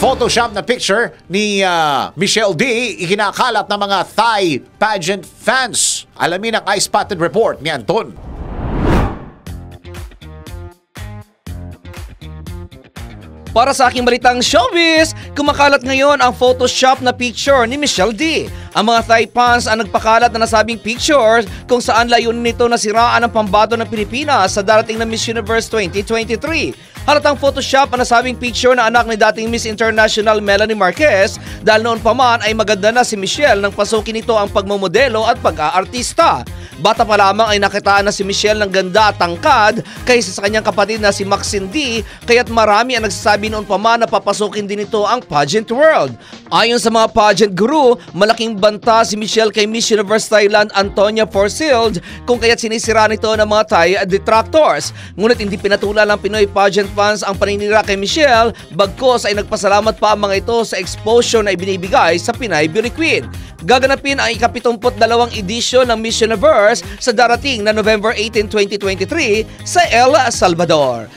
Photoshop na picture ni Michelle D. ikinakalat ng mga Thai pageant fans. Alamin ang eye-spotted report ni Anton. Para sa aking balitang showbiz, kumakalat ngayon ang Photoshop na picture ni Michelle D. Ang mga Thai fans ang nagpakalat na nasabing pictures kung saan layunin nito na siraan ang pambato ng Pilipinas sa darating na Miss Universe 2023. Halatang Photoshop ang nasabing picture na anak ni dating Miss International Melanie Marquez dahil noon pa man ay maganda na si Michelle nang pasukin nito ang pagmomodelo at pag-aartista. Bata pa lamang ay nakitaan na si Michelle ng ganda at tangkad kaysa sa kanyang kapatid na si Maxine D, kaya't marami ang nagsasabi noon pa man na papasukin din ito ang pageant world. Ayon sa mga pageant guru, malaking banta si Michelle kay Miss Universe Thailand Antonia Forsyth kung kaya't sinisira nito ng mga Thai detractors. Ngunit hindi pinatulan ng Pinoy pageant fans ang paninira kay Michelle, bagkos ay nagpasalamat pa ang mga ito sa exposure na ibinibigay sa Pinay Beauty Queen. Gaganapin ang ika-72 edisyon ng Miss Universe sa darating na November 18, 2023 sa El Salvador.